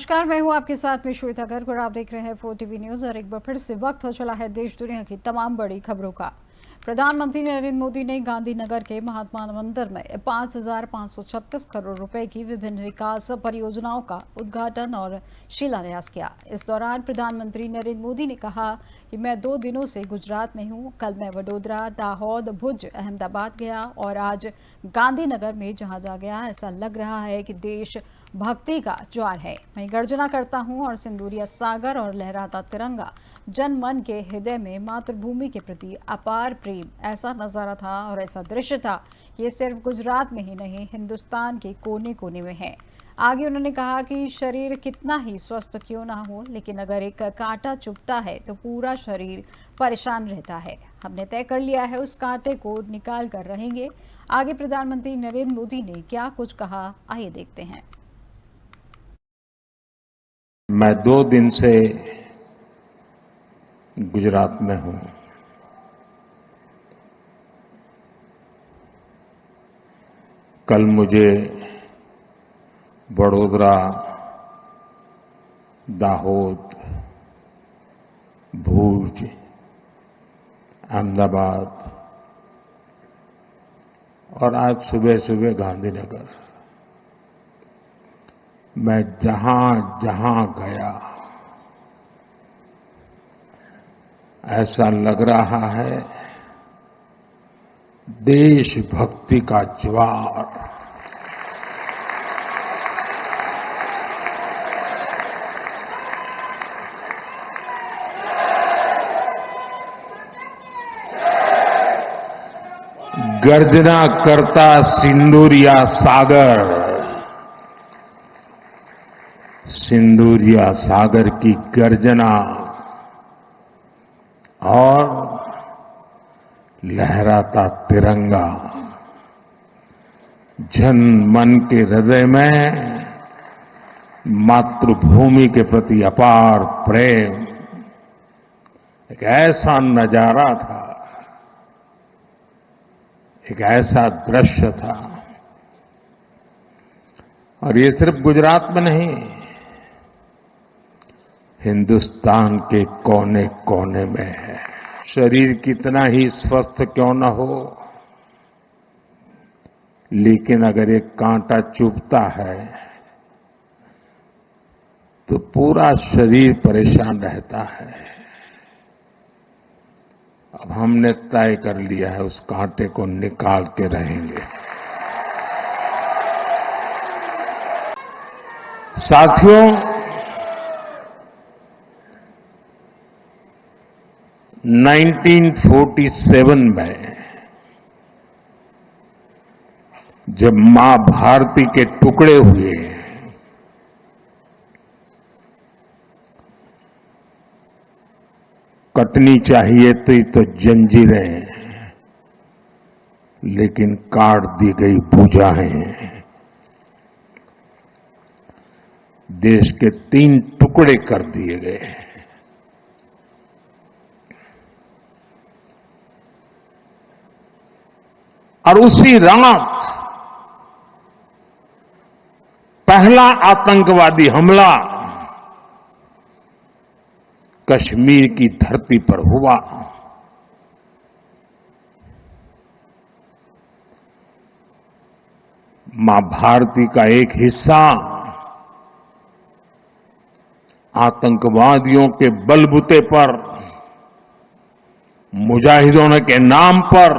नमस्कार, मैं हूं आपके साथ में श्वेता गर्ग और आप देख रहे हैं 4 टीवी न्यूज। और एक बार फिर से वक्त हो चला है देश दुनिया की तमाम बड़ी खबरों का। प्रधानमंत्री नरेंद्र मोदी ने गांधीनगर के महात्मा मंदिर में 5,536 करोड़ रुपए की विभिन्न विकास परियोजनाओं का उद्घाटन और शिलान्यास किया। इस दौरान प्रधानमंत्री नरेंद्र मोदी ने कहा कि मैं 2 दिनों से गुजरात में हूं। कल मैं वडोदरा, दाहोद, भुज, अहमदाबाद गया और आज गांधीनगर में जहां जा गया, ऐसा लग रहा है कि देश भक्ति का ज्वार है। मैं गर्जना करता हूं और सिंदूरिया सागर और लहराता तिरंगा जन मन के हृदय में मातृभूमि के प्रति अपार प्रेम, ऐसा नजारा था और ऐसा दृश्य था। ये सिर्फ गुजरात में ही नहीं, हिंदुस्तान के कोने कोने में है। आगे उन्होंने कहा कि शरीर कितना ही स्वस्थ क्यों ना हो, लेकिन अगर एक कांटा चुभता है तो पूरा शरीर परेशान रहता है। हमने तय कर लिया है, उस कांटे को निकाल कर रहेंगे। आगे प्रधानमंत्री नरेंद्र मोदी ने क्या कुछ कहा, आइए देखते हैं। मैं 2 दिन से गुजरात में हूं। कल मुझे वडोदरा, दाहोद, भुज, अहमदाबाद और आज सुबह सुबह गांधीनगर, मैं जहां जहां गया ऐसा लग रहा है देशभक्ति का ज्वार। गर्जना करता सिंदूरिया सागर, सिंदूरिया सागर की गर्जना और लहराता तिरंगा जन मन के हृदय में मातृभूमि के प्रति अपार प्रेम, एक ऐसा नजारा था, एक ऐसा दृश्य था। और ये सिर्फ गुजरात में नहीं, हिंदुस्तान के कोने कोने में है। शरीर कितना ही स्वस्थ क्यों न हो, लेकिन अगर एक कांटा चुभता है तो पूरा शरीर परेशान रहता है। अब हमने तय कर लिया है, उस कांटे को निकाल के रहेंगे। साथियों, 1947 में जब मां भारती के टुकड़े हुए, कटनी चाहिए थी तो जंजीरें, लेकिन काट दी गई भुजाएं। देश के 3 टुकड़े कर दिए गए। और उसी रात पहला आतंकवादी हमला कश्मीर की धरती पर हुआ। मां भारती का एक हिस्सा आतंकवादियों के बलबूते पर, मुजाहिदों के नाम पर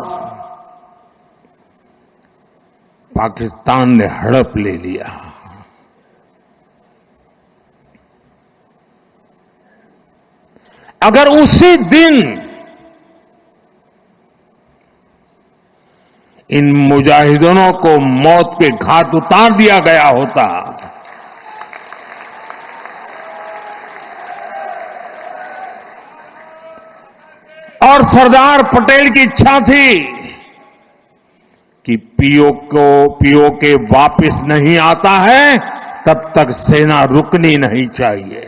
पाकिस्तान ने हड़प ले लिया। अगर उसी दिन इन मुजाहिदों को मौत के घाट उतार दिया गया होता, और सरदार पटेल की इच्छा थी कि पीओके वापस नहीं आता है, तब तक सेना रुकनी नहीं चाहिए।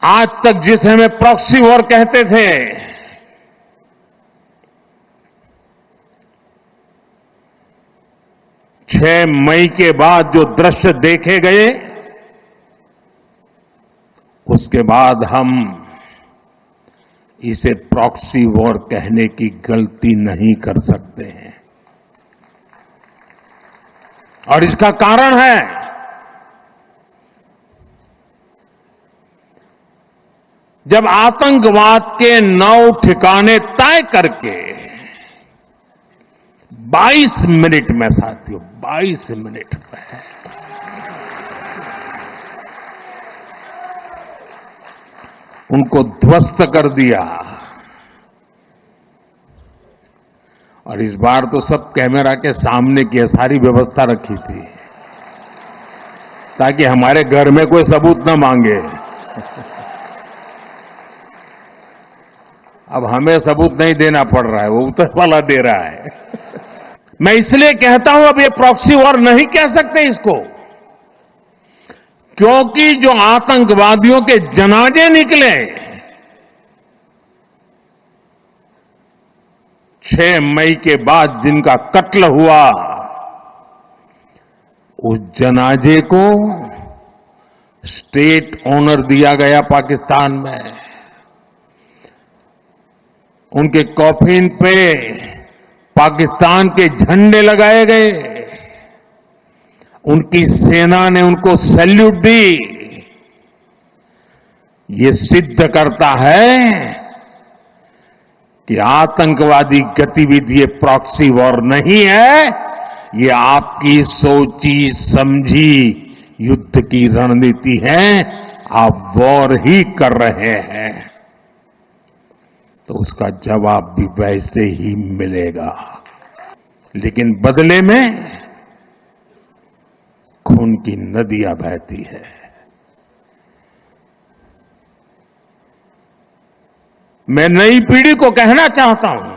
आज तक जिसे हमें प्रॉक्सी वॉर कहते थे, 6 मई के बाद जो दृश्य देखे गए, उसके बाद हम इसे प्रॉक्सी वॉर कहने की गलती नहीं कर सकते हैं। और इसका कारण है जब आतंकवाद के 9 ठिकाने तय करके 22 मिनट में साथियों 22 मिनट में उनको ध्वस्त कर दिया। और इस बार तो सब कैमरा के सामने की सारी व्यवस्था रखी थी ताकि हमारे घर में कोई सबूत न मांगे। अब हमें सबूत नहीं देना पड़ रहा है, वो ऊपर वाला दे रहा है। मैं इसलिए कहता हूं अब ये प्रॉक्सी वॉर नहीं कह सकते इसको, क्योंकि जो आतंकवादियों के जनाजे निकले 6 मई के बाद जिनका कत्ल हुआ, उस जनाजे को स्टेट ऑनर दिया गया पाकिस्तान में। उनके कॉफिन पे पाकिस्तान के झंडे लगाए गए, उनकी सेना ने उनको सैल्यूट दी। ये सिद्ध करता है कि आतंकवादी गतिविधि ये प्रॉक्सी वॉर नहीं है, ये आपकी सोची समझी युद्ध की रणनीति है। आप वॉर ही कर रहे हैं तो उसका जवाब भी वैसे ही मिलेगा, लेकिन बदले में खून की नदियां बहती है। मैं नई पीढ़ी को कहना चाहता हूं,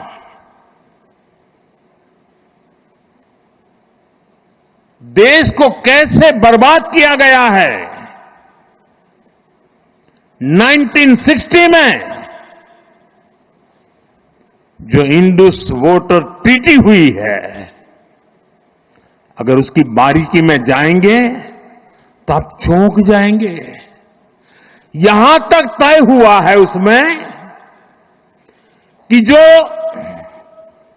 देश को कैसे बर्बाद किया गया है। 1960 में जो इंडस वाटर ट्रीटी हुई है, अगर उसकी बारीकी में जाएंगे तो आप चौंक जाएंगे। यहां तक तय हुआ है उसमें कि जो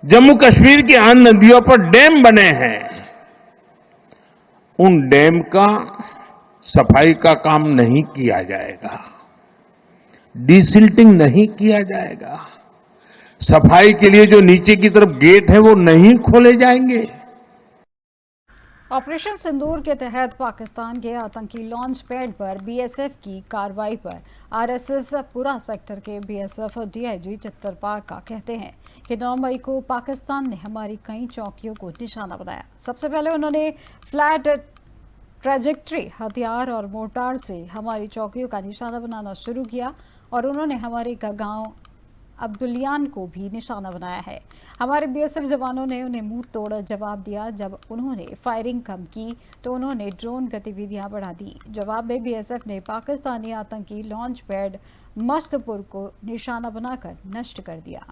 जम्मू कश्मीर की अन्य नदियों पर डैम बने हैं, उन डैम का सफाई का काम नहीं किया जाएगा, डिसिल्टिंग नहीं किया जाएगा, सफाई के लिए जो नीचे की तरफ गेट है वो नहीं खोले जाएंगे। ऑपरेशन सिंदूर के तहत पाकिस्तान के आतंकी लॉन्च पैड पर बीएसएफ की कार्रवाई पर आरएसएस पुरा सेक्टर के बीएसएफ डीआईजी चित्तरपाल का कहते हैं कि 9 मई को पाकिस्तान ने हमारी कई चौकियों को निशाना बनाया। सबसे पहले उन्होंने फ्लैट ट्रैजेक्टरी हथियार और मोर्टार से हमारी चौकियों का निशाना बनाना शुरू किया और उन्होंने हमारे गांव अब्दुलियान को भी निशाना बनाया है। हमारे बीएसएफ जवानों ने उन्हें मुंह तोड़ जवाब दिया। जब उन्होंने फायरिंग कम की तो उन्होंने ड्रोन गतिविधियां बढ़ा दी। जवाब में बीएसएफ ने पाकिस्तानी आतंकी लॉन्च पैड मस्तपुर को निशाना बनाकर नष्ट कर दिया।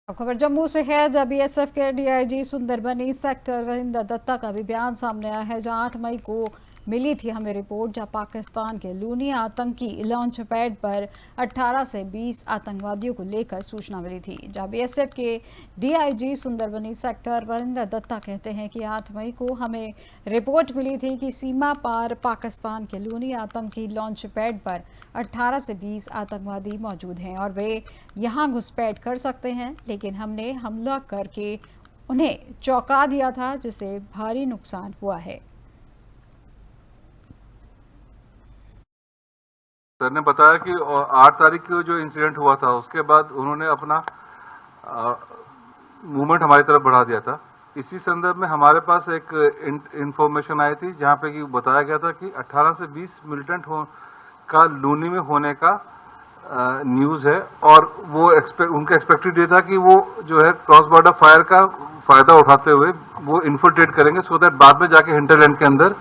खबर जम्मू से है, जब बीएसएफ के डीआईजी सुंदरबनी सेक्टर वरिंदर दत्ता का भी बयान सामने आया है। जहां 8 मई को मिली थी हमें रिपोर्ट, जहां पाकिस्तान के लूनी आतंकी लॉन्च पैड पर 18 से 20 आतंकवादियों को लेकर सूचना मिली थी। जहां बीएसएफ के डीआईजी सुंदरबनी सेक्टर वरिंदर दत्ता कहते हैं कि 8 मई को हमें रिपोर्ट मिली थी कि सीमा पार पाकिस्तान के लूनी आतंकी लॉन्च पैड पर 18 से 20 आतंकवादी मौजूद हैं और वे यहां घुसपैठ कर सकते हैं, लेकिन हमने हमला करके उन्हें चौंका दिया था, जिससे भारी नुकसान हुआ है। सर ने बताया कि 8 तारीख को जो इंसिडेंट हुआ था उसके बाद उन्होंने अपना मूवमेंट हमारी तरफ बढ़ा दिया था। इसी संदर्भ में हमारे पास एक इंफॉर्मेशन आई थी जहां पे कि बताया गया था कि 18 से 20 मिलिटेंट का लूनी में होने का न्यूज है और वो उनका एक्सपेक्टेड ये था कि वो जो है क्रॉस बॉर्डर फायर का फायदा उठाते हुए वो इन्फिल्ट्रेट करेंगे सो दैट बाद में जाके हिंटरलैंड के अंदर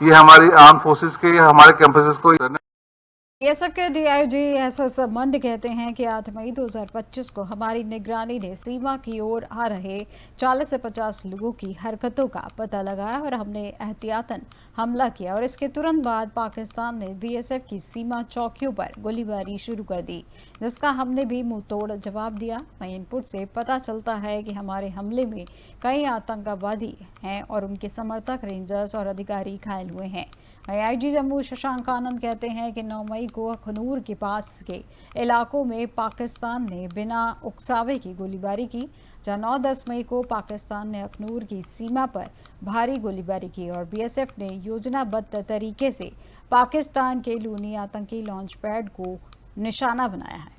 ये हमारी आर्म फोर्सेस के या हमारे कैंपसेस को बीएसएफ के डीआईजी एसएस मंड कहते हैं कि 8 मई 2025 को हमारी निगरानी ने सीमा की ओर आ रहे 40 से 50 लोगों की हरकतों का पता लगाया और हमने एहतियातन हमला किया और इसके तुरंत बाद पाकिस्तान ने बीएसएफ की सीमा चौकियों पर गोलीबारी शुरू कर दी, जिसका हमने भी मुंह तोड़ जवाब दिया। वहीं इनपुट से पता चलता है कि हमारे हमले में कई आतंकवादी हैं और उनके समर्थक, रेंजर्स और अधिकारी घायल हुए हैं। आईजी जम्मू शशांक आनंद कहते हैं कि 9 मई को अखनूर के पास के इलाकों में पाकिस्तान ने बिना उकसावे की गोलीबारी की, जहां 9-10 मई को पाकिस्तान ने अखनूर की सीमा पर भारी गोलीबारी की और बीएसएफ ने योजनाबद्ध तरीके से पाकिस्तान के लूनी आतंकी लॉन्च पैड को निशाना बनाया है।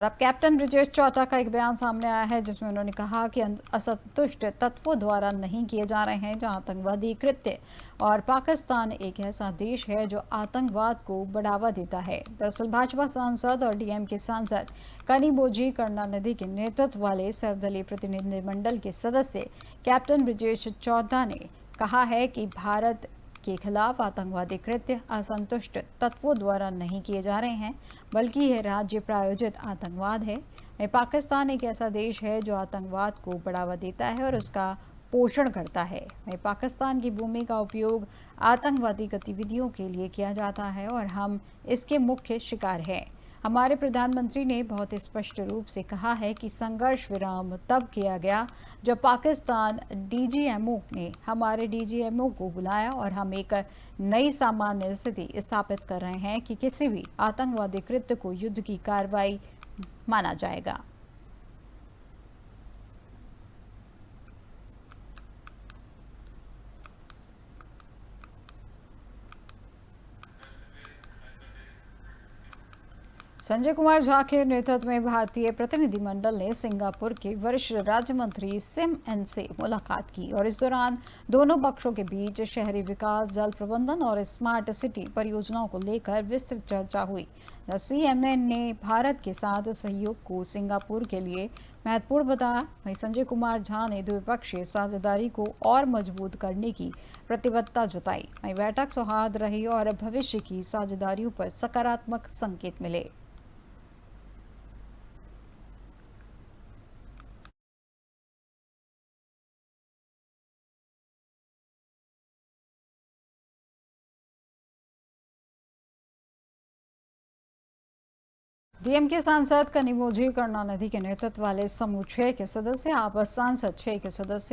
अब कैप्टन ब्रिजेश चौटा का एक बयान सामने आया है जिसमें उन्होंने कहा कि असंतुष्ट तत्वों द्वारा नहीं किए जा रहे हैं जहां आतंकवादी कृत्य और पाकिस्तान एक ऐसा देश है जो आतंकवाद को बढ़ावा देता है। दरअसल भाजपा सांसद और डीएम के सांसद कनिमोझी करुणानिधि के नेतृत्व वाले सर्वदलीय प्रतिनिधिमंडल के सदस्य कैप्टन ब्रिजेश चौटा ने कहा है कि भारत के खिलाफ आतंकवादी कृत्य असंतुष्ट तत्वों द्वारा नहीं किए जा रहे हैं, बल्कि यह राज्य प्रायोजित आतंकवाद है। पाकिस्तान एक ऐसा देश है जो आतंकवाद को बढ़ावा देता है और उसका पोषण करता है। पाकिस्तान की भूमि का उपयोग आतंकवादी गतिविधियों के लिए किया जाता है और हम इसके मुख्य शिकार हैं। हमारे प्रधानमंत्री ने बहुत स्पष्ट रूप से कहा है कि संघर्ष विराम तब किया गया जब पाकिस्तान डीजीएमओ ने हमारे डीजीएमओ को बुलाया और हम एक नई सामान्य स्थिति स्थापित कर रहे हैं कि किसी भी आतंकवादी कृत्य को युद्ध की कार्रवाई माना जाएगा। संजय कुमार झा के नेतृत्व में भारतीय प्रतिनिधिमंडल ने सिंगापुर के वरिष्ठ राज्य मंत्री सिम एन से मुलाकात की और इस दौरान दोनों पक्षों के बीच शहरी विकास, जल प्रबंधन और स्मार्ट सिटी परियोजनाओं को लेकर विस्तृत चर्चा हुई। सीएम ने भारत के साथ सहयोग को सिंगापुर के लिए महत्वपूर्ण बताया। वहीं संजय कुमार झा ने द्विपक्षीय साझेदारी को और मजबूत करने की प्रतिबद्धता जताई। वहीं बैठक सौहार्द रही और भविष्य की साझेदारियों पर सकारात्मक संकेत मिले। डीएम के सांसद कनिमोझी करुणानिधि के नेतृत्व वाले समूह 6 के सदस्य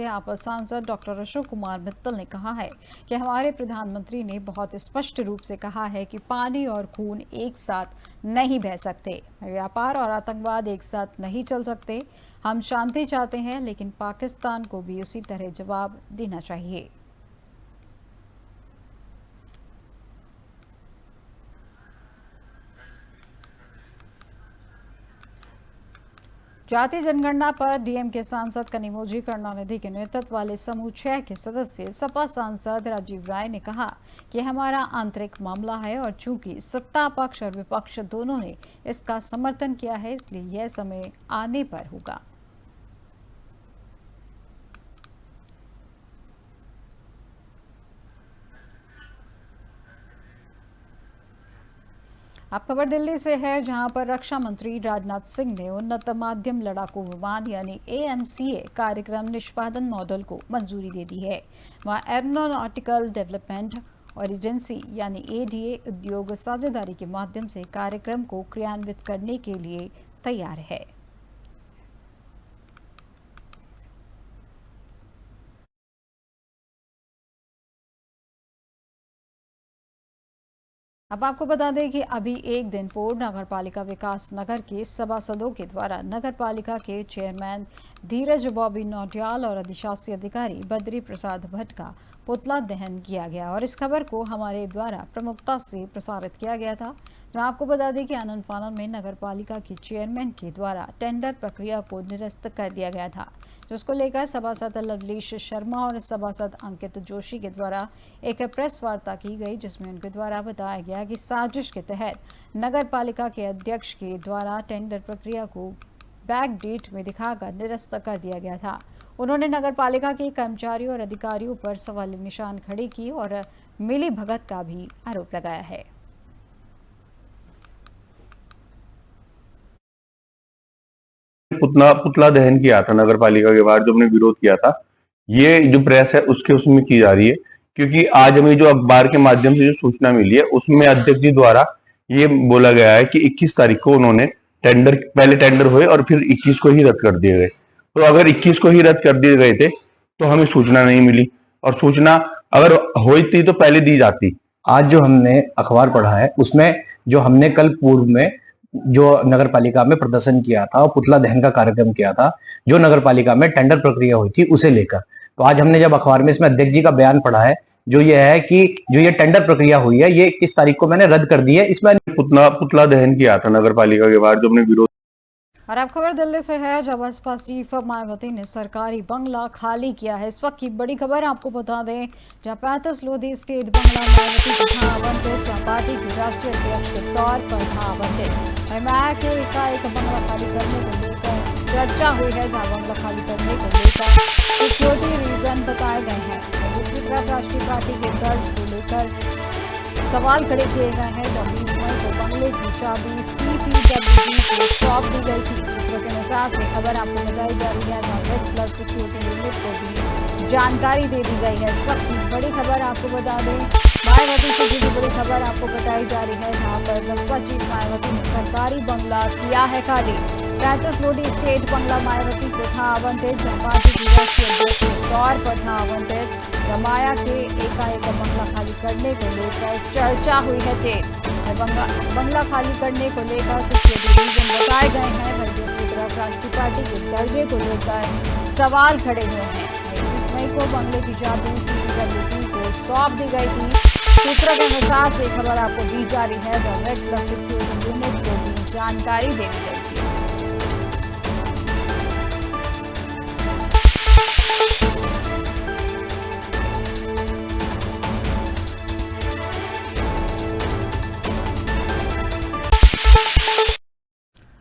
आपस सांसद डॉक्टर अशोक कुमार मित्तल ने कहा है कि हमारे प्रधानमंत्री ने बहुत स्पष्ट रूप से कहा है कि पानी और खून एक साथ नहीं बह सकते, व्यापार और आतंकवाद एक साथ नहीं चल सकते। हम शांति चाहते हैं, लेकिन पाकिस्तान को भी उसी तरह जवाब देना चाहिए। जातीय जनगणना पर डीएम के सांसद कनिमोझी करुणानिधि के नेतृत्व वाले समूह 6 के सदस्य सपा सांसद राजीव राय ने कहा कि हमारा आंतरिक मामला है और चूंकि सत्ता पक्ष और विपक्ष दोनों ने इसका समर्थन किया है, इसलिए यह समय आने पर होगा। अब खबर दिल्ली से है, जहां पर रक्षा मंत्री राजनाथ सिंह ने उन्नत माध्यम लड़ाकू विमान यानी AMCA कार्यक्रम निष्पादन मॉडल को मंजूरी दे दी है। वहां एरोनॉटिकल डेवलपमेंट और एजेंसी यानी ADA उद्योग साझेदारी के माध्यम से कार्यक्रम को क्रियान्वित करने के लिए तैयार है। अब आपको बता दें कि अभी एक दिन पूर्व नगर पालिका विकास नगर के सभासदों के द्वारा नगर पालिका के चेयरमैन धीरज बॉबी नौटियाल और अधिशासी अधिकारी बद्री प्रसाद भट्ट का पुतला दहन किया गया और इस खबर को हमारे द्वारा प्रमुखता से प्रसारित किया गया था। जहां आपको बता दें कि आनंद फानन में नगर पालिका के चेयरमैन के द्वारा टेंडर प्रक्रिया को निरस्त कर दिया गया था, जिसको लेकर सभासद लवलीश शर्मा और सभासद अंकित जोशी के द्वारा एक प्रेस वार्ता की गई, जिसमें उनके द्वारा बताया गया कि साजिश के तहत नगर पालिका के अध्यक्ष के द्वारा टेंडर प्रक्रिया को बैक डेट में दिखाकर निरस्त कर दिया गया था। उन्होंने नगर पालिका के कर्मचारियों और अधिकारियों पर सवाल निशान खड़े किए और मिली भगत का भी आरोप लगाया है। पुतला दहन किया था नगर पालिका के बाहर, जो हमने विरोध किया था, ये जो प्रेस है उसमें की जा रही है, क्योंकि आज हमें जो अखबार के माध्यम से जो सूचना मिली है उसमें अध्यक्ष जी द्वारा ये बोला गया है कि 21 तारीख को उन्होंने पहले टेंडर हुए और फिर 21 को ही रद्द कर दिए गए। तो अगर 21 को ही रद्द कर दिए गए थे तो हमें सूचना नहीं मिली, और सूचना अगर हुई थी तो पहले दी जाती। आज जो हमने अखबार पढ़ा है उसमें जो हमने कल पूर्व में जो नगर पालिका में प्रदर्शन किया था और पुतला दहन का कार्यक्रम किया था, जो नगर पालिका में टेंडर प्रक्रिया हुई थी उसे लेकर, तो आज हमने जब अखबार में इसमें अध्यक्ष जी का बयान पढ़ा है, जो ये है कि जो ये टेंडर प्रक्रिया हुई है ये 21 तारीख को मैंने रद्द कर दी है। इसमें पुतला दहन किया था नगर पालिका के बाहर, जो हमने विरोध। और अब खबर दिल्ली से है, जब बसपा चीफ मायावती ने सरकारी बंगला खाली किया है। इस वक्त की बड़ी खबर आपको बता दें, जहां 35 लोधी स्टेट बंगला मायावती को था आवंटित, जहां पार्टी के राष्ट्रीय अध्यक्ष के तौर पर था आवंटित। माया के एकाएक बंगला खाली करने को लेकर चर्चा हुई है, जहां बंगला खाली करने को लेकर सिक्योरिटी रीजन बताए गए हैं। दूसरी तरफ राष्ट्रीय पार्टी के दर्ज को लेकर सवाल खड़े किए गए हैं, जब 20 मई को बंगले की चाबी CPWD को सौंप दी गई थी। सूत्रों के अनुसार से खबर आपको बताई जा रही है, जहां रेड प्लस सिक्योरिटी यूनिट को भी जानकारी दे दी गई है। इस वक्त की बड़ी खबर आपको बता दें, मायावती से जुड़ी बड़ी खबर आपको बताई जा रही है, जहां पर बसपा चीफ मायावती ने सरकारी बंगला किया है खाली। 35 लोधी स्टेट बंगला मायावती को था आवंटित, जहां पार्टी की राष्ट्रीय अध्यक्ष के तौर पर था आवंटित। माया के एकाएक बंगला खाली करने को लेकर चर्चा हुई है तेज। बंगला खाली करने को लेकर सिक्योरिटी रीजन बताए गए हैं। वहीं दूसरी तरफ राष्ट्रीय पार्टी के दर्जे को लेकर सवाल खड़े हुए हैं। 21 मई को बंगले की चाबी CPWD को सौंप दी गई थी। सूत्रों के अनुसार से खबर आपको दी जा रही है, जब रेड प्लस सिक्योरिटी यूनिट को भी जानकारी दे दी गई थी।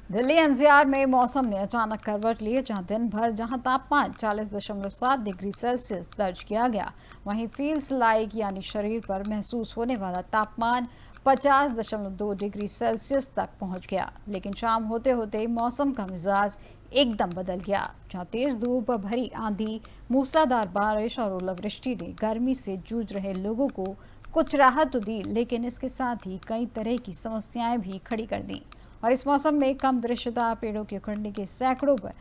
दिल्ली NCR में मौसम ने अचानक करवट ली, जहां दिन भर तापमान 40.7 डिग्री सेल्सियस दर्ज किया गया, वहीं फील्स लाइक यानी शरीर पर महसूस होने वाला तापमान 50.2 डिग्री सेल्सियस तक पहुंच गया। लेकिन शाम होते होते मौसम का मिजाज एकदम बदल गया, जहां तेज धूप भरी आंधी, मूसलाधार बारिश और ओलावृष्टि ने गर्मी से जूझ रहे लोगों को कुछ राहत तो दी, लेकिन इसके साथ ही कई तरह की समस्याएं भी खड़ी कर दी। और इस मौसम में कम दृश्यता, पेड़ों के उखड़ने के सैकड़ों पर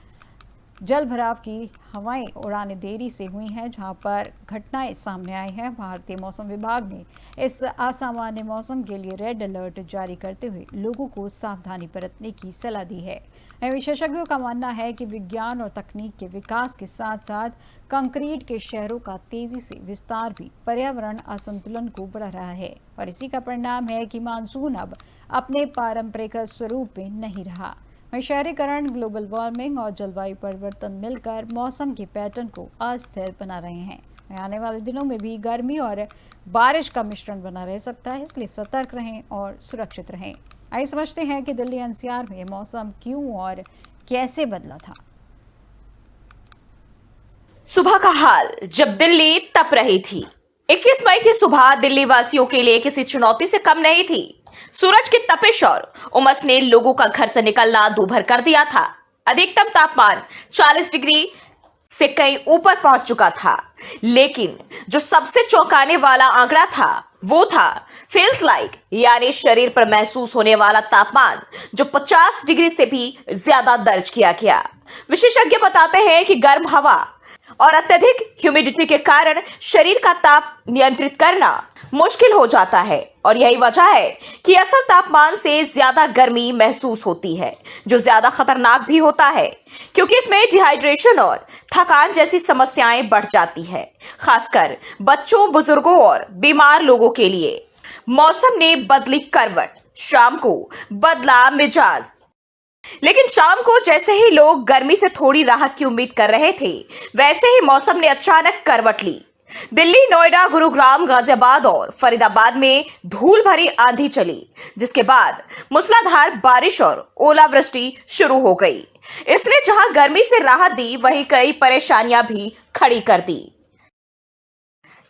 जल भराव की हवाएं उड़ाने देरी से हुई हैं, जहां पर घटनाएं सामने आई हैं। भारतीय मौसम विभाग ने इस असामान्य मौसम के लिए रेड अलर्ट जारी करते हुए लोगों को सावधानी बरतने की सलाह दी है। विशेषज्ञों का मानना है कि विज्ञान और तकनीक के विकास के साथ साथ कंक्रीट के शहरों का तेजी से विस्तार भी पर्यावरण असंतुलन को बढ़ा रहा है, और इसी का परिणाम है कि मानसून अब अपने पारंपरिक स्वरूप में नहीं रहा। वहीं शहरीकरण, ग्लोबल वार्मिंग और जलवायु परिवर्तन मिलकर मौसम के पैटर्न को अस्थिर बना रहे हैं। आने वाले दिनों में भी गर्मी और बारिश का मिश्रण बना रह सकता है, इसलिए सतर्क रहें और सुरक्षित रहें। आइए समझते हैं कि दिल्ली NCR में मौसम क्यों और कैसे बदला था। सुबह का हाल जब दिल्ली तप रही थी। 21 मई की सुबह दिल्ली वासियों के लिए किसी चुनौती से कम नहीं थी। सूरज की तपिश और उमस ने लोगों का घर से निकलना दूभर कर दिया था। अधिकतम तापमान 40 डिग्री से कहीं ऊपर पहुंच चुका था, लेकिन जो सबसे चौंकाने वाला आंकड़ा था वो था फील्स लाइक यानी शरीर पर महसूस होने वाला तापमान, जो 50 डिग्री से भी ज्यादा दर्ज किया गया। विशेषज्ञ बताते हैं कि गर्म हवा और अत्यधिक ह्यूमिडिटी के कारण शरीर का ताप नियंत्रित करना मुश्किल हो जाता है और यही वजह है कि असल तापमान से ज्यादा गर्मी महसूस होती है, जो ज्यादा खतरनाक भी होता है क्योंकि इसमें डिहाइड्रेशन और थकान जैसी समस्याएं बढ़ जाती है, खासकर बच्चों, बुजुर्गों और बीमार लोगों के लिए। मौसम ने बदली करवट, शाम को बदला मिजाज। लेकिन शाम को जैसे ही लोग गर्मी से थोड़ी राहत की उम्मीद कर रहे थे, वैसे ही मौसम ने अचानक करवट ली। दिल्ली, नोएडा, गुरुग्राम, गाजियाबाद और फरीदाबाद में धूल भरी आंधी चली, जिसके बाद मूसलाधार बारिश और ओलावृष्टि शुरू हो गई। इसने जहां गर्मी से राहत दी, वहीं कई परेशानियां भी खड़ी कर दी।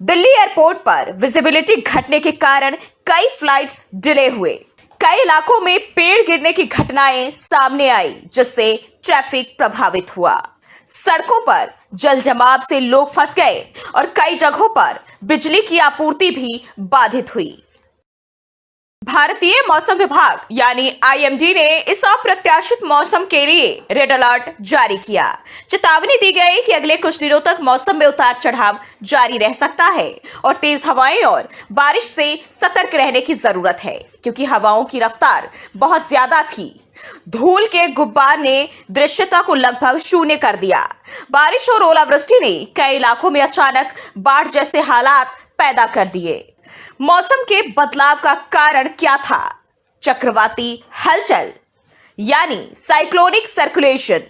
दिल्ली एयरपोर्ट पर विजिबिलिटी घटने के कारण कई फ्लाइट्स डिले हुए। कई इलाकों में पेड़ गिरने की घटनाएं सामने आई, जिससे ट्रैफिक प्रभावित हुआ। सड़कों पर जल जमाव से लोग फंस गए और कई जगहों पर बिजली की आपूर्ति भी बाधित हुई। भारतीय मौसम विभाग यानी आईएमडी ने इस अप्रत्याशित मौसम के लिए रेड अलर्ट जारी किया। चेतावनी दी गई कि अगले कुछ दिनों तक मौसम में उतार चढ़ाव जारी रह सकता है और तेज हवाएं और बारिश से सतर्क रहने की जरूरत है, क्योंकि हवाओं की रफ्तार बहुत ज्यादा थी। धूल के गुब्बार ने दृश्यता को लगभग शून्य कर दिया। बारिश और ओलावृष्टि ने कई इलाकों में अचानक बाढ़ जैसे हालात पैदा कर दिए। मौसम के बदलाव का कारण क्या था? चक्रवाती हलचल यानी साइक्लोनिक सर्कुलेशन।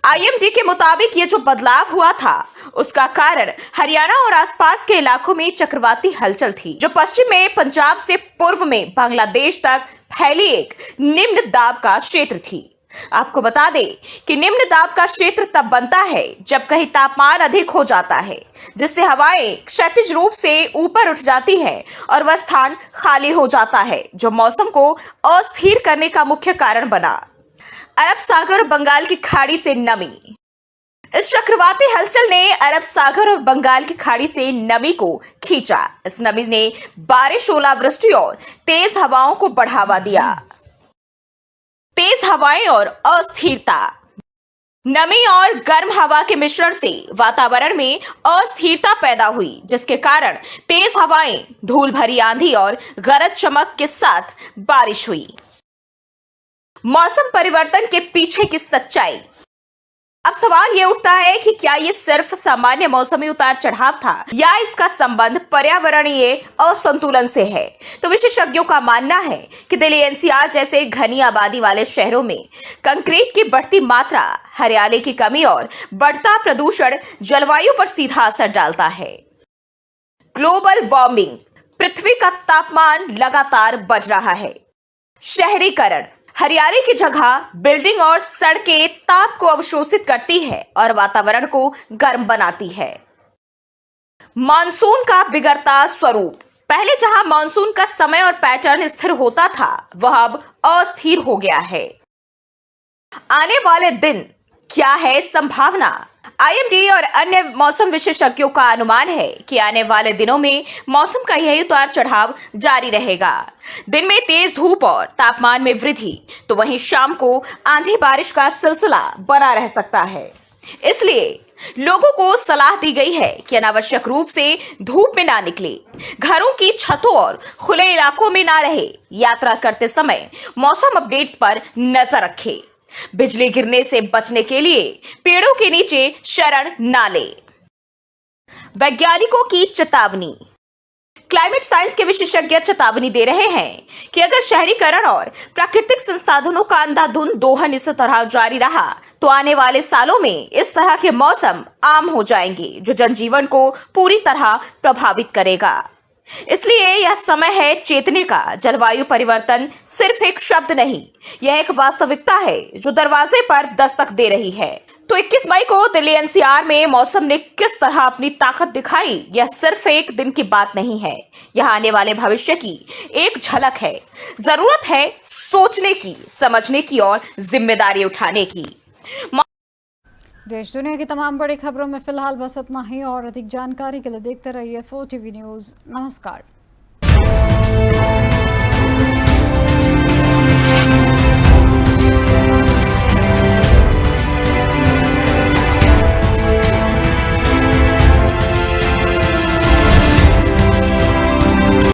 आईएमडी के मुताबिक ये जो बदलाव हुआ था, उसका कारण हरियाणा और आसपास के इलाकों में चक्रवाती हलचल थी, जो पश्चिम में पंजाब से पूर्व में बांग्लादेश तक फैली एक निम्न दाब का क्षेत्र थी। आपको बता दें कि निम्न दाब का क्षेत्र तब बनता है जब कहीं तापमान अधिक हो जाता है, जिससे हवाएं क्षैतिज रूप से ऊपर उठ जाती हैं और वह स्थान खाली हो जाता है, जो मौसम को अस्थिर करने का मुख्य कारण बना। अरब सागर और बंगाल की खाड़ी से नमी। इस चक्रवाती हलचल ने अरब सागर और बंगाल की खाड़ी से नमी को खींचा। इस नमी ने बारिश, ओलावृष्टि और तेज हवाओं को बढ़ावा दिया। तेज हवाएं और अस्थिरता। नमी और गर्म हवा के मिश्रण से वातावरण में अस्थिरता पैदा हुई, जिसके कारण तेज हवाएं, धूल भरी आंधी और गरज चमक के साथ बारिश हुई। मौसम परिवर्तन के पीछे की सच्चाई। अब सवाल ये उठता है कि क्या ये सिर्फ सामान्य मौसमी उतार चढ़ाव था या इसका संबंध पर्यावरणीय असंतुलन से है? तो विशेषज्ञों का मानना है कि दिल्ली एनसीआर जैसे घनी आबादी वाले शहरों में कंक्रीट की बढ़ती मात्रा, हरियाली की कमी और बढ़ता प्रदूषण जलवायु पर सीधा असर डालता है। Global warming. पृथ्वी का तापमान लगातार बढ़ रहा है। शहरीकरण। हरियाली की जगह बिल्डिंग और सड़कें ताप को अवशोषित करती है और वातावरण को गर्म बनाती है। मानसून का बिगड़ता स्वरूप। पहले जहां मानसून का समय और पैटर्न स्थिर होता था, वह अब अस्थिर हो गया है। आने वाले दिन क्या है संभावना? आईएमडी और अन्य मौसम विशेषज्ञों का अनुमान है कि आने वाले दिनों में मौसम का यही उतार चढ़ाव जारी रहेगा। दिन में तेज धूप और तापमान में वृद्धि, तो वहीं शाम को आंधी बारिश का सिलसिला बना रह सकता है। इसलिए लोगों को सलाह दी गई है कि अनावश्यक रूप से धूप में ना निकले, घरों की छतों और खुले इलाकों में ना रहे। यात्रा करते समय मौसम अपडेट्स पर नजर रखें। बिजली गिरने से बचने के लिए पेड़ों के नीचे शरण ना ले। वैज्ञानिकों की चेतावनी। क्लाइमेट साइंस के विशेषज्ञ चेतावनी दे रहे हैं कि अगर शहरीकरण और प्राकृतिक संसाधनों का अंधाधुंध दोहन इस तरह जारी रहा, तो आने वाले सालों में इस तरह के मौसम आम हो जाएंगे, जो जनजीवन को पूरी तरह प्रभावित करेगा। इसलिए यह समय है चेतने का। जलवायु परिवर्तन सिर्फ एक शब्द नहीं, यह एक वास्तविकता है जो दरवाजे पर दस्तक दे रही है। तो 21 मई को दिल्ली एनसीआर में मौसम ने किस तरह अपनी ताकत दिखाई, यह सिर्फ एक दिन की बात नहीं है, यह आने वाले भविष्य की एक झलक है। जरूरत है सोचने की, समझने की और जिम्मेदारी उठाने की। देश दुनिया की तमाम बड़ी खबरों में फिलहाल बस इतना ही, और अधिक जानकारी के लिए देखते रहिए 4TV न्यूज़। नमस्कार।